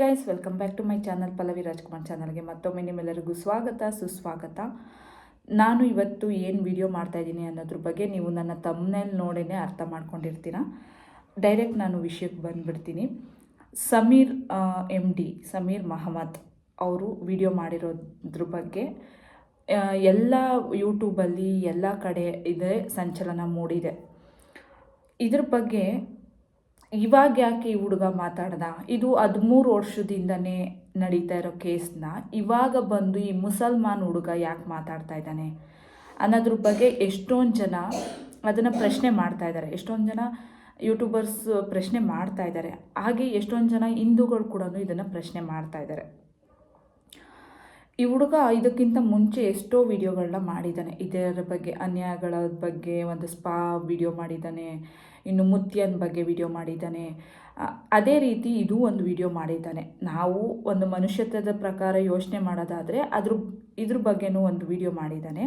Guys, welcome back to my channel Pallavi Rajkumar ಚಾನಲ್ಗೆ ಮತ್ತೊಮ್ಮೆ ನಿಮ್ಮೆಲ್ಲರಿಗೂ ಸ್ವಾಗತ ಸುಸ್ವಾಗತ. ನಾನು ಇವತ್ತು ಏನು ವಿಡಿಯೋ ಮಾಡ್ತಾ ಇದ್ದೀನಿ ಅನ್ನೋದ್ರ ಬಗ್ಗೆ ನೀವು ನನ್ನ ತಮ್ನೇಲ್ ನೋಡೇ ಅರ್ಥ ಮಾಡ್ಕೊಂಡಿರ್ತೀರ. ಡೈರೆಕ್ಟ್ ನಾನು ವಿಷಯಕ್ಕೆ ಬಂದುಬಿಡ್ತೀನಿ. ಸಮೀರ್ ಸಮೀರ್ ಮಹಮ್ಮದ್ ಅವರು ವಿಡಿಯೋ ಮಾಡಿರೋದ್ರ ಬಗ್ಗೆ ಎಲ್ಲ ಯೂಟ್ಯೂಬಲ್ಲಿ ಎಲ್ಲ ಕಡೆ ಇದೆ ಸಂಚಲನ ಮೂಡಿದೆ. ಇದ್ರ ಬಗ್ಗೆ ಇವಾಗ ಯಾಕೆ ಈ ಹುಡುಗ ಮಾತಾಡ್ದ, ಇದು 13 ವರ್ಷದಿಂದನೇ ನಡೀತಾ ಇರೋ ಕೇಸ್ನ ಇವಾಗ ಬಂದು ಈ ಮುಸಲ್ಮಾನ್ ಹುಡುಗ ಯಾಕೆ ಮಾತಾಡ್ತಾ ಇದ್ದಾನೆ ಅನ್ನೋದ್ರ ಬಗ್ಗೆ ಎಷ್ಟೊಂದು ಜನ ಅದನ್ನು ಪ್ರಶ್ನೆ ಮಾಡ್ತಾ ಇದ್ದಾರೆ. ಎಷ್ಟೊಂದು ಜನ ಯೂಟ್ಯೂಬರ್ಸ್ ಪ್ರಶ್ನೆ ಮಾಡ್ತಾ ಇದ್ದಾರೆ. ಹಾಗೆ ಎಷ್ಟೊಂದು ಜನ ಹಿಂದೂಗಳು ಕೂಡ ಇದನ್ನು ಪ್ರಶ್ನೆ ಮಾಡ್ತಾ ಇದ್ದಾರೆ. ಈ ಹುಡುಗ ಇದಕ್ಕಿಂತ ಮುಂಚೆ ಎಷ್ಟೋ ವಿಡಿಯೋಗಳನ್ನ ಮಾಡಿದ್ದಾನೆ. ಇದರ ಬಗ್ಗೆ ಅನ್ಯಾಯಗಳ ಬಗ್ಗೆ ಒಂದು ಸ್ಪಾ ವಿಡಿಯೋ ಮಾಡಿದ್ದಾನೆ, ಇನ್ನು ಮುತ್ಯನ ಬಗ್ಗೆ ವಿಡಿಯೋ ಮಾಡಿದ್ದಾನೆ. ಅದೇ ರೀತಿ ಇದು ಒಂದು ವಿಡಿಯೋ ಮಾಡಿದ್ದಾನೆ. ನಾವು ಒಂದು ಮನುಷ್ಯತ್ವದ ಪ್ರಕಾರ ಯೋಚನೆ ಮಾಡೋದಾದರೆ ಇದ್ರ ಬಗ್ಗೆನೂ ಒಂದು ವಿಡಿಯೋ ಮಾಡಿದ್ದಾನೆ.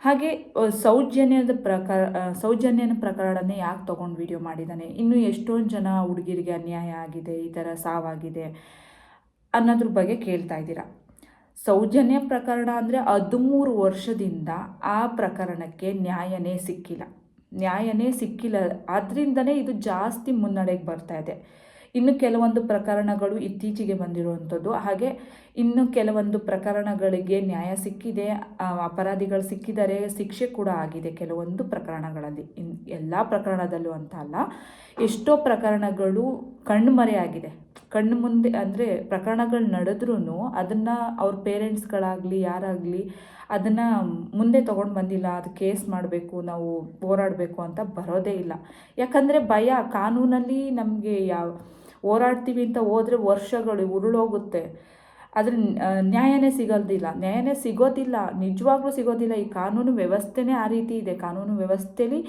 ಹಾಗೆ ಸೌಜನ್ಯನ ಪ್ರಕರಣನೇ ಯಾಕೆ ತೊಗೊಂಡು ವಿಡಿಯೋ ಮಾಡಿದ್ದಾನೆ, ಇನ್ನು ಎಷ್ಟೊಂದು ಜನ ಹುಡುಗಿರಿಗೆ ಅನ್ಯಾಯ ಆಗಿದೆ, ಈ ಥರ ಸಾವಾಗಿದೆ ಅನ್ನೋದ್ರ ಬಗ್ಗೆ ಕೇಳ್ತಾ ಇದ್ದೀರಾ. ಸೌಜನ್ಯ ಪ್ರಕರಣ ಅಂದರೆ 13 ವರ್ಷದಿಂದ ಆ ಪ್ರಕರಣಕ್ಕೆ ನ್ಯಾಯನೇ ಸಿಕ್ಕಿಲ್ಲ. ಆದ್ದರಿಂದನೇ ಇದು ಜಾಸ್ತಿ ಮುನ್ನಡೆಗೆ ಬರ್ತಾ ಇದೆ. ಇನ್ನು ಕೆಲವೊಂದು ಪ್ರಕರಣಗಳು ಇತ್ತೀಚೆಗೆ ಬಂದಿರುವಂಥದ್ದು, ಹಾಗೆ ಇನ್ನು ಕೆಲವೊಂದು ಪ್ರಕರಣಗಳಿಗೆ ನ್ಯಾಯ ಸಿಕ್ಕಿದೆ, ಅಪರಾಧಿಗಳು ಸಿಕ್ಕಿದ್ದಾರೆ, ಶಿಕ್ಷೆ ಕೂಡ ಆಗಿದೆ ಕೆಲವೊಂದು ಪ್ರಕರಣಗಳಲ್ಲಿ. ಎಲ್ಲ ಪ್ರಕರಣದಲ್ಲೂ ಅಂತ ಅಲ್ಲ, ಎಷ್ಟೋ ಪ್ರಕರಣಗಳು ಕಣ್ಮರೆಯಾಗಿದೆ. ಕಣ್ಣು ಮುಂದೆ ಅಂದರೆ ಪ್ರಕರಣಗಳು ನಡೆದ್ರೂ ಅದನ್ನು ಅವ್ರ ಪೇರೆಂಟ್ಸ್ಗಳಾಗಲಿ ಯಾರಾಗಲಿ ಅದನ್ನು ಮುಂದೆ ತೊಗೊಂಡು ಬಂದಿಲ್ಲ. ಅದು ಕೇಸ್ ಮಾಡಬೇಕು, ನಾವು ಹೋರಾಡಬೇಕು ಅಂತ ಬರೋದೇ ಇಲ್ಲ. ಯಾಕಂದರೆ ಭಯ. ಕಾನೂನಲ್ಲಿ ನಮಗೆ ಹೋರಾಡ್ತೀವಿ ಅಂತ ಹೋದರೆ ವರ್ಷಗಳು ಉರುಳೋಗುತ್ತೆ. ಆದರೆ ನ್ಯಾಯನೇ ಸಿಗೋದಿಲ್ಲ, ನಿಜವಾಗ್ಲೂ ಸಿಗೋದಿಲ್ಲ. ಈ ಕಾನೂನು ವ್ಯವಸ್ಥೆನೇ ಆ ರೀತಿ ಇದೆ. ಕಾನೂನು ವ್ಯವಸ್ಥೆಯಲ್ಲಿ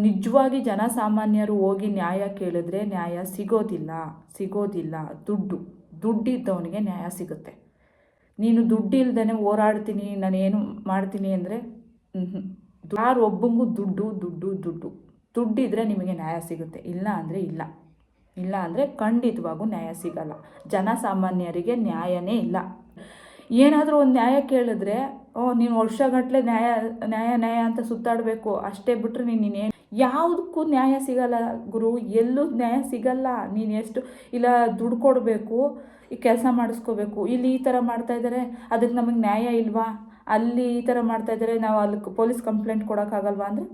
ನಿಜವಾಗಿ ಜನಸಾಮಾನ್ಯರು ಹೋಗಿ ನ್ಯಾಯ ಕೇಳಿದ್ರೆ ನ್ಯಾಯ ಸಿಗೋದಿಲ್ಲ. ದುಡ್ಡಿದ್ದವನಿಗೆ ನ್ಯಾಯ ಸಿಗುತ್ತೆ. ನೀನು ದುಡ್ಡಿಲ್ದೇ ಹೋರಾಡ್ತೀನಿ, ನಾನೇನು ಮಾಡ್ತೀನಿ ಅಂದರೆ ಯಾರೊಬ್ಬಂಗೂ ದುಡ್ಡಿದ್ರೆ ನಿಮಗೆ ನ್ಯಾಯ ಸಿಗುತ್ತೆ, ಇಲ್ಲ ಅಂದರೆ ಖಂಡಿತವಾಗೂ ನ್ಯಾಯ ಸಿಗಲ್ಲ. ಜನಸಾಮಾನ್ಯರಿಗೆ ನ್ಯಾಯನೇ ಇಲ್ಲ. ಏನಾದರೂ ಒಂದು ನ್ಯಾಯ ಕೇಳಿದ್ರೆ ನೀನು ವರ್ಷಗಟ್ಟಲೆ ನ್ಯಾಯ ಅಂತ ಸುತ್ತಾಡಬೇಕು, ಅಷ್ಟೇ ಬಿಟ್ಟರೆ ನೀನೇನು ಯಾವುದಕ್ಕೂ ನ್ಯಾಯ ಸಿಗಲ್ಲ ಗುರು. ಎಲ್ಲೂ ನ್ಯಾಯ ಸಿಗಲ್ಲ. ನೀನು ಎಷ್ಟು ಇಲ್ಲ ದುಡ್ಡು ಕೊಡಬೇಕು, ಈ ಕೆಲಸ ಮಾಡಿಸ್ಕೋಬೇಕು, ಇಲ್ಲಿ ಈ ಥರ ಮಾಡ್ತಾಯಿದ್ದಾರೆ, ಅದಕ್ಕೆ ನಮಗೆ ನ್ಯಾಯ ಇಲ್ವಾ, ಅಲ್ಲಿ ಈ ಥರ ಮಾಡ್ತಾಯಿದ್ದಾರೆ, ನಾವು ಅಲ್ಲಿ ಪೊಲೀಸ್ ಕಂಪ್ಲೇಂಟ್ ಕೊಡೋಕ್ಕಾಗಲ್ವಾ ಅಂದರೆ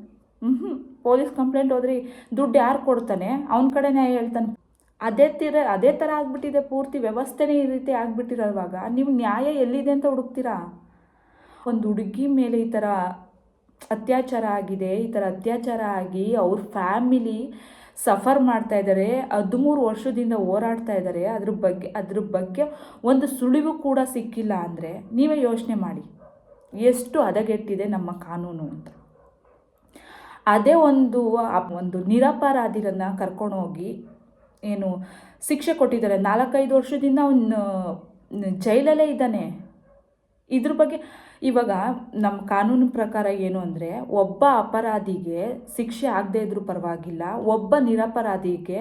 ಪೊಲೀಸ್ ಕಂಪ್ಲೇಂಟ್ ಹೋದ್ರೆ ದುಡ್ಡು ಯಾರು ಕೊಡ್ತಾನೆ, ಅವನ ಕಡೆ ನ್ಯಾಯ ಹೇಳ್ತಾನೆ. ಅದೇ ಥರ ಆಗಿಬಿಟ್ಟಿದೆ. ಪೂರ್ತಿ ವ್ಯವಸ್ಥೆನೇ ಈ ರೀತಿ ಆಗಿಬಿಟ್ಟಿರೋವಾಗ ನೀವು ನ್ಯಾಯ ಎಲ್ಲಿದೆ ಅಂತ ಹುಡುಕ್ತೀರಾ? ಒಂದು ಹುಡುಗಿ ಮೇಲೆ ಈ ಥರ ಅತ್ಯಾಚಾರ ಆಗಿದೆ, ಈ ಥರ ಅತ್ಯಾಚಾರ ಆಗಿ ಅವ್ರ ಫ್ಯಾಮಿಲಿ ಸಫರ್ ಮಾಡ್ತಾ ಇದ್ದಾರೆ, 13 ವರ್ಷದಿಂದ ಹೋರಾಡ್ತಾ ಇದ್ದಾರೆ. ಅದ್ರ ಬಗ್ಗೆ ಒಂದು ಸುಳಿವು ಕೂಡ ಸಿಕ್ಕಿಲ್ಲ ಅಂದರೆ ನೀವೇ ಯೋಚನೆ ಮಾಡಿ ಎಷ್ಟು ಹದಗೆಟ್ಟಿದೆ ನಮ್ಮ ಕಾನೂನು ಅಂತ. ಅದೇ ಒಂದು ನಿರಪರಾಧಿರನ್ನು ಕರ್ಕೊಂಡೋಗಿ ಏನು ಶಿಕ್ಷೆ ಕೊಟ್ಟಿದ್ದಾರೆ. 4-5 ವರ್ಷದಿಂದ ಅವನು ಜೈಲಲ್ಲೇ ಇದ್ದಾನೆ. ಇದ್ರ ಬಗ್ಗೆ ಇವಾಗ ನಮ್ಮ ಕಾನೂನು ಪ್ರಕಾರ ಏನು ಅಂದರೆ, ಒಬ್ಬ ಅಪರಾಧಿಗೆ ಶಿಕ್ಷೆ ಆಗದೇ ಇದ್ರೂ ಪರವಾಗಿಲ್ಲ, ಒಬ್ಬ ನಿರಪರಾಧಿಗೆ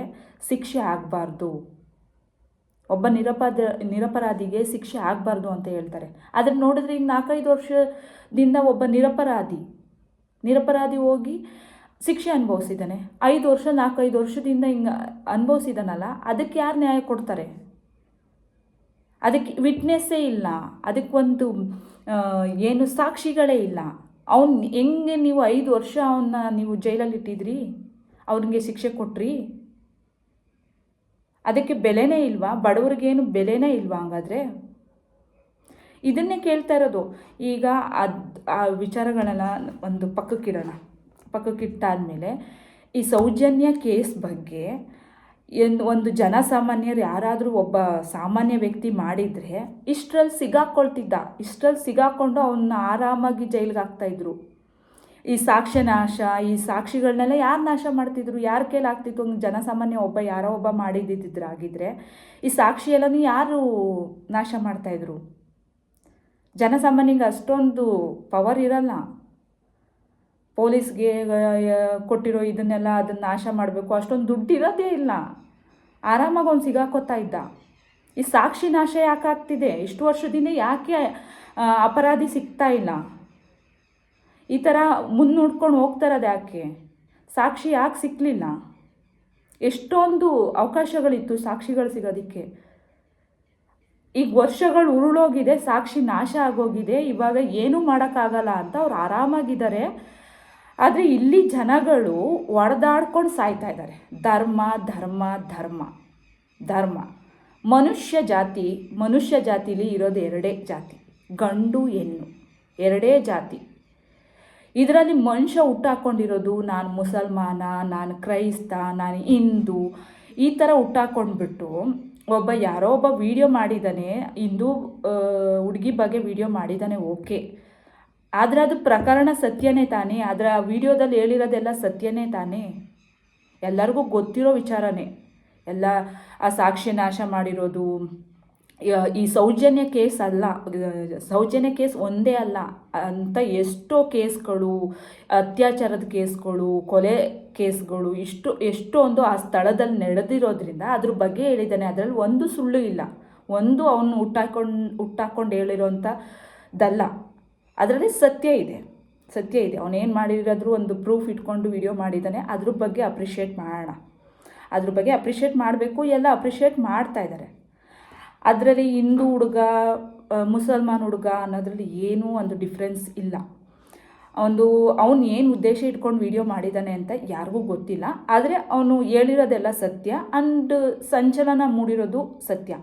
ಶಿಕ್ಷೆ ಆಗಬಾರ್ದು. ಒಬ್ಬ ನಿರಪರಾಧಿಗೆ ಶಿಕ್ಷೆ ಆಗಬಾರ್ದು ಅಂತ ಹೇಳ್ತಾರೆ. ಆದರೆ ನೋಡಿದ್ರೆ ಈಗ 4-5 ವರ್ಷದಿಂದ ಒಬ್ಬ ನಿರಪರಾಧಿ ಹೋಗಿ ಶಿಕ್ಷೆ ಅನುಭವಿಸಿದ್ದಾನೆ. 4-5 ವರ್ಷದಿಂದ ಹಿಂಗೆ ಅನುಭವಿಸಿದಾನಲ್ಲ, ಅದಕ್ಕೆ ಯಾರು ನ್ಯಾಯ ಕೊಡ್ತಾರೆ? ಅದಕ್ಕೆ ವಿಟ್ನೆಸ್ಸೇ ಇಲ್ಲ, ಅದಕ್ಕೊಂದು ಏನು ಸಾಕ್ಷಿಗಳೇ ಇಲ್ಲ. ಹೆಂಗೆ ನೀವು 5 ವರ್ಷ ನೀವು ಜೈಲಲ್ಲಿ ಇಟ್ಟಿದ್ರಿ, ಅವ್ರಿಗೆ ಶಿಕ್ಷೆ ಕೊಟ್ರಿ? ಅದಕ್ಕೆ ಬೆಲೆನೇ ಇಲ್ವಾ? ಬಡವ್ರಿಗೇನು ಬೆಲೆನೇ ಇಲ್ವಾ? ಹಂಗಾದರೆ ಇದನ್ನೇ ಕೇಳ್ತಾ ಇರೋದು. ಈಗ ಆ ವಿಚಾರಗಳೆಲ್ಲ ಒಂದು ಪಕ್ಕಕ್ಕಿಟ್ಟಾದಮೇಲೆ ಈ ಸೌಜನ್ಯ ಕೇಸ್ ಬಗ್ಗೆ ಒಂದು ಜನಸಾಮಾನ್ಯರು ಯಾರಾದರೂ ಒಬ್ಬ ಸಾಮಾನ್ಯ ವ್ಯಕ್ತಿ ಮಾಡಿದರೆ ಇಷ್ಟರಲ್ಲಿ ಸಿಗಾಕೊಂಡು ಅವನ್ನ ಆರಾಮಾಗಿ ಜೈಲಿಗೆ ಹಾಕ್ತಾಯಿದ್ರು. ಈ ಸಾಕ್ಷ್ಯನಾಶ, ಈ ಸಾಕ್ಷಿಗಳನ್ನೆಲ್ಲ ಯಾರು ನಾಶ ಮಾಡ್ತಿದ್ರು? ಯಾರ ಕೈಲಿ ಆಗ್ತಿತ್ತು? ಒಂದು ಜನಸಾಮಾನ್ಯ ಯಾರೋ ಒಬ್ಬ ಆಗಿದ್ರೆ ಈ ಸಾಕ್ಷಿ ಎಲ್ಲನೂ ಯಾರು ನಾಶ ಮಾಡ್ತಾಯಿದ್ರು? ಜನಸಾಮಾನ್ಯಗೆ ಅಷ್ಟೊಂದು ಪವರ್ ಇರಲ್ಲ. ಪೊಲೀಸ್ಗೆ ಕೊಟ್ಟಿರೋ ಅದನ್ನು ನಾಶ ಮಾಡಬೇಕು ಅಷ್ಟೊಂದು ದುಡ್ಡು ಇರೋದೇ ಇಲ್ಲ. ಆರಾಮಾಗಿ ಅವ್ನು ಸಿಗಾಕೋತಾ ಇದ್ದ. ಈ ಸಾಕ್ಷಿ ನಾಶ ಯಾಕೆ ಆಗ್ತಿದೆ? ಇಷ್ಟು ವರ್ಷದಿಂದ ಯಾಕೆ ಅಪರಾಧಿ ಸಿಗ್ತಾ ಇಲ್ಲ? ಈ ಥರ ಮುನ್ನೋಡ್ಕೊಂಡು ಹೋಗ್ತಾರದು ಯಾಕೆ? ಸಾಕ್ಷಿ ಯಾಕೆ ಸಿಕ್ಕಲಿಲ್ಲ? ಎಷ್ಟೊಂದು ಅವಕಾಶಗಳಿತ್ತು ಸಾಕ್ಷಿಗಳು ಸಿಗೋದಕ್ಕೆ. ಈಗ ವರ್ಷಗಳು ಉರುಳೋಗಿದೆ, ಸಾಕ್ಷಿ ನಾಶ ಆಗೋಗಿದೆ, ಇವಾಗ ಏನೂ ಮಾಡೋಕ್ಕಾಗಲ್ಲ ಅಂತ ಅವ್ರು ಆರಾಮಾಗಿದ್ದಾರೆ. ಆದರೆ ಇಲ್ಲಿ ಜನಗಳು ಒಡೆದಾಡ್ಕೊಂಡು ಸಾಯ್ತಾ ಇದ್ದಾರೆ. ಧರ್ಮ ಧರ್ಮ ಧರ್ಮ ಧರ್ಮ. ಮನುಷ್ಯ ಜಾತಿಲಿ ಇರೋದು ಎರಡೇ ಜಾತಿ, ಗಂಡು ಹೆಣ್ಣು, ಎರಡೇ ಜಾತಿ. ಇದರಲ್ಲಿ ಮನುಷ್ಯ ಹುಟ್ಟಾಕೊಂಡಿರೋದು ನಾನು ಮುಸಲ್ಮಾನ, ನಾನು ಕ್ರೈಸ್ತ, ನಾನು ಹಿಂದೂ, ಈ ಥರ ಹುಟ್ಟಾಕೊಂಡ್ಬಿಟ್ಟು ಯಾರೋ ಒಬ್ಬ ವಿಡಿಯೋ ಮಾಡಿದ್ದಾನೆ, ಹಿಂದೂ ಹುಡುಗಿ ಬಗ್ಗೆ ವಿಡಿಯೋ ಮಾಡಿದ್ದಾನೆ, ಓಕೆ. ಆದರೆ ಅದು ಪ್ರಕರಣ ಸತ್ಯನೇ ತಾನೇ? ಅದರ ವಿಡಿಯೋದಲ್ಲಿ ಹೇಳಿರೋದೆಲ್ಲ ಸತ್ಯನೇ ತಾನೇ? ಎಲ್ಲರಿಗೂ ಗೊತ್ತಿರೋ ವಿಚಾರನೇ. ಎಲ್ಲ ಆ ಸಾಕ್ಷಿ ನಾಶ ಮಾಡಿರೋದು ಈ ಸೌಜನ್ಯ ಕೇಸ್ ಅಲ್ಲ, ಸೌಜನ್ಯ ಕೇಸ್ ಒಂದೇ ಅಲ್ಲ ಅಂತ ಎಷ್ಟೋ ಕೇಸ್ಗಳು, ಅತ್ಯಾಚಾರದ ಕೇಸ್ಗಳು, ಕೊಲೆ ಕೇಸ್ಗಳು ಎಷ್ಟೊಂದು ಆ ಸ್ಥಳದಲ್ಲಿ ನಡೆದಿರೋದ್ರಿಂದ ಅದ್ರ ಬಗ್ಗೆ ಹೇಳಿದ್ದಾನೆ. ಅದರಲ್ಲಿ ಒಂದು ಸುಳ್ಳು ಇಲ್ಲ, ಒಂದು ಅವನು ಹುಟ್ಟಾಕೊಂಡು ಹೇಳಿರೋಂಥದ್ದಲ್ಲ. ಅದರಲ್ಲಿ ಸತ್ಯ ಇದೆ. ಅವನೇನು ಮಾಡಿರೋದ್ರೂ ಒಂದು ಪ್ರೂಫ್ ಇಟ್ಕೊಂಡು ವಿಡಿಯೋ ಮಾಡಿದ್ದಾನೆ. ಅದ್ರ ಬಗ್ಗೆ ಅಪ್ರಿಷಿಯೇಟ್ ಮಾಡೋಣ. ಅದ್ರ ಬಗ್ಗೆ ಅಪ್ರಿಷಿಯೇಟ್ ಮಾಡಬೇಕು, ಎಲ್ಲ ಅಪ್ರಿಷಿಯೇಟ್ ಮಾಡ್ತಾ ಇದ್ದಾರೆ. ಅದರಲ್ಲಿ ಹಿಂದೂ ಹುಡುಗ, ಮುಸಲ್ಮಾನ್ ಹುಡುಗ ಅನ್ನೋದ್ರಲ್ಲಿ ಏನೂ ಒಂದು ಡಿಫ್ರೆನ್ಸ್ ಇಲ್ಲ. ಅವನು ಏನು ಉದ್ದೇಶ ಇಟ್ಕೊಂಡು ವಿಡಿಯೋ ಮಾಡಿದ್ದಾನೆ ಅಂತ ಯಾರಿಗೂ ಗೊತ್ತಿಲ್ಲ. ಆದರೆ ಅವನು ಹೇಳಿರೋದೆಲ್ಲ ಸತ್ಯ, ಅಂಡ್ ಸಂಚಲನ ಮೂಡಿರೋದು ಸತ್ಯ.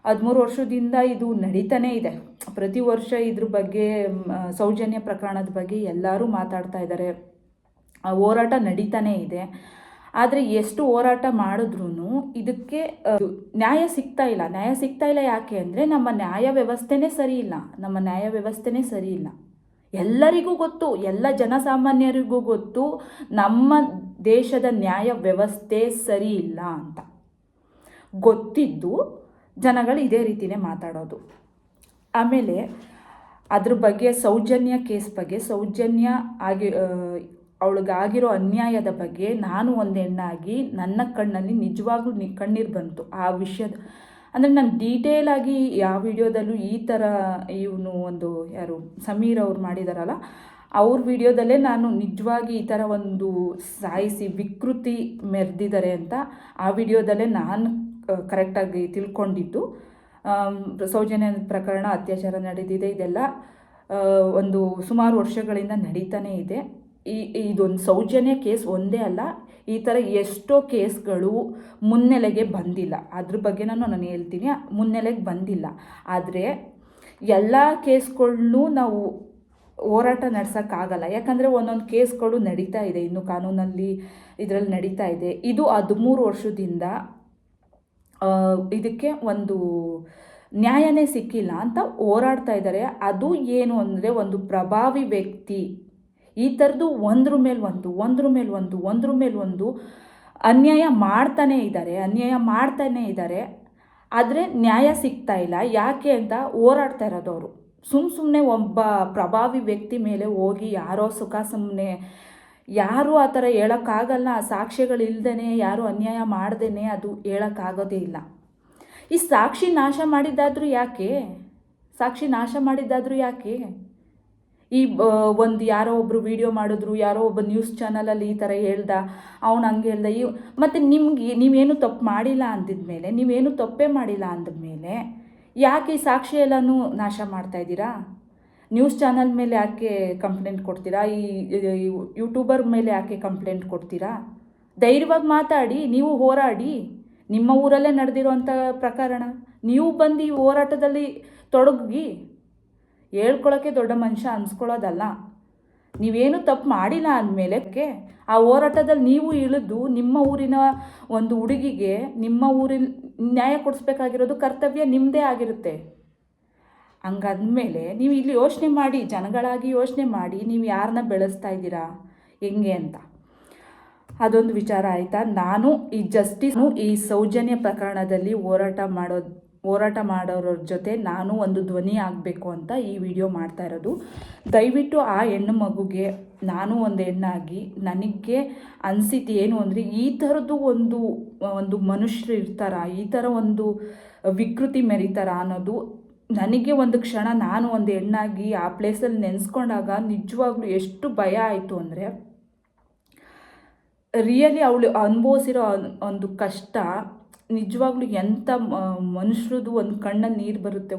13 ವರ್ಷದಿಂದ ಇದು ನಡೀತಾನೇ ಇದೆ. ಪ್ರತಿ ವರ್ಷ ಇದ್ರ ಬಗ್ಗೆ, ಸೌಜನ್ಯ ಪ್ರಕರಣದ ಬಗ್ಗೆ ಎಲ್ಲರೂ ಮಾತಾಡ್ತಾ ಇದ್ದಾರೆ. ಹೋರಾಟ ನಡೀತಾನೇ ಇದೆ. ಆದರೆ ಎಷ್ಟು ಹೋರಾಟ ಮಾಡಿದ್ರೂ ಇದಕ್ಕೆ ನ್ಯಾಯ ಸಿಗ್ತಾ ಇಲ್ಲ. ಯಾಕೆ ಅಂದರೆ ನಮ್ಮ ನ್ಯಾಯ ವ್ಯವಸ್ಥೆನೇ ಸರಿ ಇಲ್ಲ. ಎಲ್ಲರಿಗೂ ಗೊತ್ತು, ಎಲ್ಲ ಜನಸಾಮಾನ್ಯರಿಗೂ ಗೊತ್ತು ನಮ್ಮ ದೇಶದ ನ್ಯಾಯ ವ್ಯವಸ್ಥೆ ಸರಿ ಇಲ್ಲ ಅಂತ. ಗೊತ್ತಿದ್ದು ಜನಗಳು ಇದೇ ರೀತಿಯೇ ಮಾತಾಡೋದು. ಆಮೇಲೆ ಅದ್ರ ಬಗ್ಗೆ, ಸೌಜನ್ಯ ಕೇಸ್ ಬಗ್ಗೆ, ಸೌಜನ್ಯ ಅವಳಿಗಾಗಿರೋ ಅನ್ಯಾಯದ ಬಗ್ಗೆ ನಾನು ಒಂದು ಹೆಣ್ಣಾಗಿ ನನ್ನ ಕಣ್ಣಲ್ಲಿ ನಿಜವಾಗ್ಲೂ ಕಣ್ಣೀರು ಬಂತು ಆ ವಿಷಯದ. ಅಂದರೆ ನಾನು ಡೀಟೇಲಾಗಿ ಯಾವ ವಿಡಿಯೋದಲ್ಲೂ ಈ ಥರ ಇವನು ಯಾರು ಸಮೀರ್ ಅವ್ರು ಮಾಡಿದಾರಲ್ಲ, ಅವ್ರ ವಿಡಿಯೋದಲ್ಲೇ ನಾನು ನಿಜವಾಗಿ ಈ ಥರ ಒಂದು ಸಾಯಿಸಿ ವಿಕೃತಿ ಮೆರೆದಿದ್ದಾರೆ ಅಂತ ಆ ವಿಡಿಯೋದಲ್ಲೇ ನಾನು ಕರೆಕ್ಟಾಗಿ ತಿಳ್ಕೊಂಡಿದ್ದು. ಸೌಜನ್ಯ ಪ್ರಕರಣ, ಅತ್ಯಾಚಾರ ನಡೆದಿದೆ, ಇದೆಲ್ಲ ಒಂದು ಸುಮಾರು ವರ್ಷಗಳಿಂದ ನಡೀತಾನೇ ಇದೆ. ಇದೊಂದು ಸೌಜನ್ಯ ಕೇಸ್ ಒಂದೇ ಅಲ್ಲ, ಈ ಥರ ಎಷ್ಟೋ ಕೇಸ್ಗಳು ಮುನ್ನೆಲೆಗೆ ಬಂದಿಲ್ಲ. ಅದ್ರ ಬಗ್ಗೆ ನಾನು ಹೇಳ್ತೀನಿ, ಮುನ್ನೆಲೆಗೆ ಬಂದಿಲ್ಲ. ಆದರೆ ಎಲ್ಲ ಕೇಸ್ಗಳನ್ನೂ ನಾವು ಹೋರಾಟ ನಡೆಸೋಕ್ಕಾಗಲ್ಲ. ಯಾಕಂದರೆ ಒಂದೊಂದು ಕೇಸ್ಗಳು ನಡೀತಾ ಇದೆ, ಇನ್ನು ಕಾನೂನಲ್ಲಿ ಇದರಲ್ಲಿ ನಡೀತಾ ಇದೆ. ಇದು 13 ವರ್ಷದಿಂದ ಇದಕ್ಕೆ ಒಂದು ನ್ಯಾಯನೇ ಸಿಕ್ಕಿಲ್ಲ ಅಂತ ಹೋರಾಡ್ತಾ ಇದ್ದಾರೆ. ಅದು ಏನು ಅಂದರೆ, ಒಂದು ಪ್ರಭಾವಿ ವ್ಯಕ್ತಿ ಈ ಥರದ್ದು ಒಂದ್ರ ಮೇಲೆ ಒಂದು ಅನ್ಯಾಯ ಮಾಡ್ತಾನೇ ಇದ್ದಾರೆ. ಆದರೆ ನ್ಯಾಯ ಸಿಗ್ತಾ ಇಲ್ಲ. ಯಾಕೆ ಅಂತ ಹೋರಾಡ್ತಾ ಇರೋದು ಅವರು. ಸುಮ್ಮನೆ ಒಬ್ಬ ಪ್ರಭಾವಿ ವ್ಯಕ್ತಿ ಮೇಲೆ ಹೋಗಿ ಯಾರೂ ಆ ಥರ ಹೇಳೋಕ್ಕಾಗಲ್ಲ. ಸಾಕ್ಷ್ಯಗಳಿಲ್ದೇ, ಯಾರೂ ಅನ್ಯಾಯ ಮಾಡ್ದೇ ಅದು ಹೇಳೋಕ್ಕಾಗೋದೇ ಇಲ್ಲ. ಈ ಸಾಕ್ಷಿ ನಾಶ ಮಾಡಿದ್ದಾದರೂ ಯಾಕೆ? ಈ ಯಾರೋ ಒಬ್ಬರು ವಿಡಿಯೋ ಮಾಡಿದ್ರು, ಯಾರೋ ಒಬ್ಬ ನ್ಯೂಸ್ ಚಾನಲಲ್ಲಿ ಈ ಥರ ಅವನು ಹಂಗೆ ಹೇಳ್ದ. ಮತ್ತು ನೀವೇನು ತಪ್ಪು ಮಾಡಿಲ್ಲ ಅಂದಿದ್ಮೇಲೆ, ನೀವೇನು ತಪ್ಪೇ ಮಾಡಿಲ್ಲ ಅಂದಮೇಲೆ ಯಾಕೆ ಈ ಸಾಕ್ಷಿ ಎಲ್ಲನೂ ನಾಶ ಮಾಡ್ತಾಯಿದ್ದೀರಾ? ನ್ಯೂಸ್ ಚಾನಲ್ ಮೇಲೆ ಯಾಕೆ ಕಂಪ್ಲೇಂಟ್ ಕೊಡ್ತೀರಾ? ಈ ಯೂಟ್ಯೂಬರ್ ಮೇಲೆ ಯಾಕೆ ಕಂಪ್ಲೇಂಟ್ ಕೊಡ್ತೀರಾ? ಧೈರ್ಯವಾಗಿ ಮಾತಾಡಿ, ನೀವು ಹೋರಾಡಿ. ನಿಮ್ಮ ಊರಲ್ಲೇ ನಡೆದಿರೋಂಥ ಪ್ರಕರಣ, ನೀವು ಬಂದು ಈ ಹೋರಾಟದಲ್ಲಿ ತೊಡಗಿ. ಹೇಳ್ಕೊಳ್ಳೋಕ್ಕೆ ದೊಡ್ಡ ಮನುಷ್ಯ ಅನ್ಸ್ಕೊಳ್ಳೋದಲ್ಲ. ನೀವೇನು ತಪ್ಪು ಮಾಡಿಲ್ಲ ಅಂದಮೇಲೆ ಆ ಹೋರಾಟದಲ್ಲಿ ನೀವು ಇಳಿದು ನಿಮ್ಮ ಊರಿನ ಒಂದು ಹುಡುಗಿಗೆ ನಿಮ್ಮ ಊರಿನ ನ್ಯಾಯ ಕೊಡಿಸ್ಬೇಕಾಗಿರೋದು ಕರ್ತವ್ಯ ನಿಮ್ಮದೇ ಆಗಿರುತ್ತೆ. ಹಂಗಂದಮೇಲೆ ನೀವು ಇಲ್ಲಿ ಯೋಚನೆ ಮಾಡಿ, ಜನಗಳಾಗಿ ಯೋಚನೆ ಮಾಡಿ, ನೀವು ಯಾರನ್ನ ಬೆಳೆಸ್ತಾ ಇದ್ದೀರಾ ಹೆಂಗೆ ಅಂತ. ಅದೊಂದು ವಿಚಾರ ಆಯಿತಾ. ನಾನು ಈ ಸೌಜನ್ಯ ಪ್ರಕರಣದಲ್ಲಿ ಹೋರಾಟ ಮಾಡೋರ ಜೊತೆ ನಾನು ಒಂದು ಧ್ವನಿ ಆಗಬೇಕು ಅಂತ ಈ ವಿಡಿಯೋ ಮಾಡ್ತಾ ಇರೋದು. ದಯವಿಟ್ಟು ಆ ಹೆಣ್ಣು ಮಗುಗೆ, ನಾನು ಒಂದು ಹೆಣ್ಣಾಗಿ ನನಗೆ ಅನಿಸಿದ್ದು ಏನು ಅಂದರೆ, ಈ ಥರದ್ದು ಒಂದು ಮನುಷ್ಯರು ಇರ್ತಾರ, ಈ ಥರ ಒಂದು ವಿಕೃತಿ ಮೆರೀತಾರ ಅನ್ನೋದು ನನಗೆ ಒಂದು ಕ್ಷಣ ನಾನು ಒಂದು ಹೆಣ್ಣಾಗಿ ಆ ಪ್ಲೇಸಲ್ಲಿ ನೆನೆಸ್ಕೊಂಡಾಗ ನಿಜವಾಗ್ಲೂ ಎಷ್ಟು ಭಯ ಆಯಿತು ಅಂದರೆ, ರಿಯಲಿ ಅವಳು ಅನುಭವಿಸಿರೋ ಒಂದು ಕಷ್ಟ ನಿಜವಾಗ್ಲೂ ಎಂಥ ಮನುಷ್ಯರದು ಒಂದು ಕಣ್ಣಲ್ಲಿ ನೀರು ಬರುತ್ತೆ,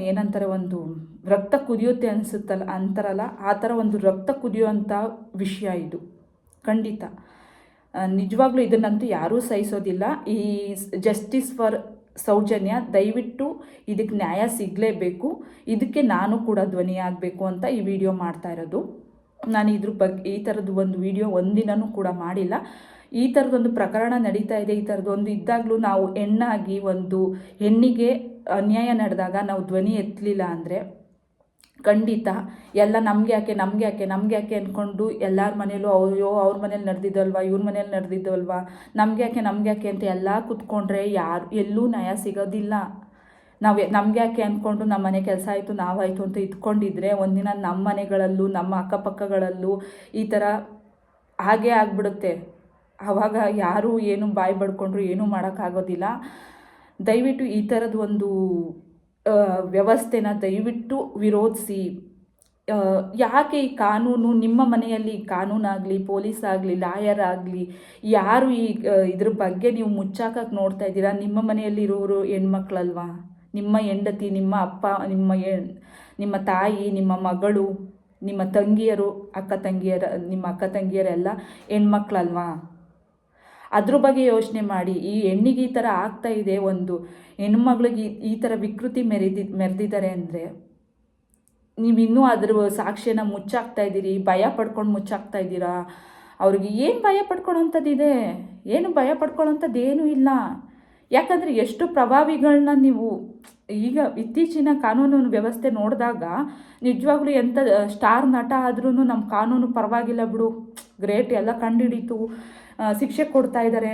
ಏನಂತಾರೆ ಒಂದು ರಕ್ತ ಕುದಿಯುತ್ತೆ ಅನಿಸುತ್ತಲ್ಲ ಅಂತಾರಲ್ಲ, ಆ ಥರ ಒಂದು ರಕ್ತ ಕುದಿಯುವಂಥ ವಿಷಯ ಇದು ಖಂಡಿತ. ನಿಜವಾಗ್ಲೂ ಇದನ್ನಂತೂ ಯಾರೂ ಸಹಿಸೋದಿಲ್ಲ. ಈ ಜಸ್ಟಿಸ್ ಫಾರ್ ಸೌಜನ್ಯ, ದಯವಿಟ್ಟು ಇದಕ್ಕೆ ನ್ಯಾಯ ಸಿಗಲೇಬೇಕು. ಇದಕ್ಕೆ ನಾನು ಕೂಡ ಧ್ವನಿಯಾಗಬೇಕು ಅಂತ ಈ ವಿಡಿಯೋ ಮಾಡ್ತಾ ಇರೋದು. ನಾನು ಇದ್ರ ಬಗ್ಗೆ ಈ ಥರದ್ದು ಒಂದು ವಿಡಿಯೋ ಒಂದಿನೂ ಕೂಡ ಮಾಡಿಲ್ಲ. ಈ ಥರದೊಂದು ಪ್ರಕರಣ ನಡೀತಾ ಇದೆ, ಈ ಥರದ್ದೊಂದು ಇದ್ದಾಗಲೂ ನಾವು ಹೆಣ್ಣಾಗಿ ಒಂದು ಹೆಣ್ಣಿಗೆ ಅನ್ಯಾಯ ನಡೆದಾಗ ನಾವು ಧ್ವನಿ ಎತ್ತಲಿಲ್ಲ ಅಂದರೆ ಖಂಡಿತ ಎಲ್ಲ ನಮಗೆ ಯಾಕೆ ಅಂದ್ಕೊಂಡು ಎಲ್ಲರ ಮನೇಲೂ ಅವ್ರ ಮನೇಲಿ ನಡೆದಿದ್ದಲ್ವಾ, ಇವ್ರ ಮನೇಲಿ ನಡೆದಿದ್ದಲ್ವಾ, ನಮಗೆ ಯಾಕೆ ಅಂತ ಎಲ್ಲ ಕೂತ್ಕೊಂಡ್ರೆ ಎಲ್ಲೂ ನ್ಯಾಯ ಸಿಗೋದಿಲ್ಲ. ನಮಗೆ ಯಾಕೆ ಅಂದ್ಕೊಂಡು ನಮ್ಮ ಮನೆ ಕೆಲಸ ಆಯಿತು ನಾವಾಯಿತು ಅಂತ ಇದ್ಕೊಂಡಿದ್ರೆ ಒಂದಿನ ನಮ್ಮ ಮನೆಗಳಲ್ಲೂ ನಮ್ಮ ಅಕ್ಕಪಕ್ಕಗಳಲ್ಲೂ ಈ ಥರ ಹಾಗೇ ಆಗಿಬಿಡುತ್ತೆ. ಆವಾಗ ಯಾರೂ ಏನು ಬಾಯಿ ಬಡ್ಕೊಂಡ್ರು ಏನೂ ಮಾಡೋಕ್ಕಾಗೋದಿಲ್ಲ. ದಯವಿಟ್ಟು ಈ ಥರದ್ದು ಒಂದು ವ್ಯವಸ್ಥೆನ ದಯವಿಟ್ಟು ವಿರೋಧಿಸಿ. ಯಾಕೆ ಈ ಕಾನೂನು ನಿಮ್ಮ ಮನೆಯಲ್ಲಿ ಕಾನೂನಾಗಲಿ, ಪೊಲೀಸ್ ಆಗಲಿ, ಲಾಯರ್ ಆಗಲಿ, ಯಾರು ಇದ್ರ ಬಗ್ಗೆ ನೀವು ಮುಚ್ಚಾಕಕ್ಕೆ ನೋಡ್ತಾ ಇದ್ದೀರಾ? ನಿಮ್ಮ ಮನೆಯಲ್ಲಿರೋರು ಹೆಣ್ಮಕ್ಳಲ್ವಾ? ನಿಮ್ಮ ಹೆಂಡತಿ, ನಿಮ್ಮ ಅಪ್ಪ, ನಿಮ್ಮ ತಾಯಿ, ನಿಮ್ಮ ಮಗಳು, ನಿಮ್ಮ ತಂಗಿಯರು, ನಿಮ್ಮ ಅಕ್ಕ ತಂಗಿಯರೆಲ್ಲ ಹೆಣ್ಮಕ್ಳಲ್ವಾ? ಅದ್ರ ಬಗ್ಗೆ ಯೋಚನೆ ಮಾಡಿ. ಈ ಹೆಣ್ಣಿಗೆ ಈ ಥರ ಆಗ್ತಾ ಇದೆ, ಒಂದು ಹೆಣ್ಮಗಳಿಗೆ ಈ ಥರ ವಿಕೃತಿ ಮೆರೆದಿದ್ದಾರೆ ಅಂದರೆ ನೀವಿನ್ನೂ ಅದ್ರ ಸಾಕ್ಷ್ಯನ ಮುಚ್ಚಾಕ್ತಾ ಇದ್ದೀರಿ, ಭಯ ಪಡ್ಕೊಂಡು ಮುಚ್ಚಾಕ್ತಾ ಇದ್ದೀರಾ. ಅವ್ರಿಗೆ ಏನು ಭಯ ಪಡ್ಕೊಳ್ಳೋಂಥದ್ದಿದೆ? ಏನು ಭಯ ಪಡ್ಕೊಳ್ಳೋಂಥದ್ದು ಏನೂ ಇಲ್ಲ. ಯಾಕಂದರೆ ಎಷ್ಟು ಪ್ರಭಾವಿಗಳನ್ನ ನೀವು ಈಗ ಇತ್ತೀಚಿನ ಕಾನೂನು ವ್ಯವಸ್ಥೆ ನೋಡಿದಾಗ ನಿಜವಾಗ್ಲೂ ಎಂಥ ಸ್ಟಾರ್ ನಟ ಆದ್ರೂ ನಮ್ಮ ಕಾನೂನು ಪರವಾಗಿಲ್ಲ ಬಿಡು, ಗ್ರೇಟ್, ಎಲ್ಲ ಕಂಡುಹಿಡಿತು, ಶಿಕ್ಷೆ ಕೊಡ್ತಾ ಇದ್ದಾರೆ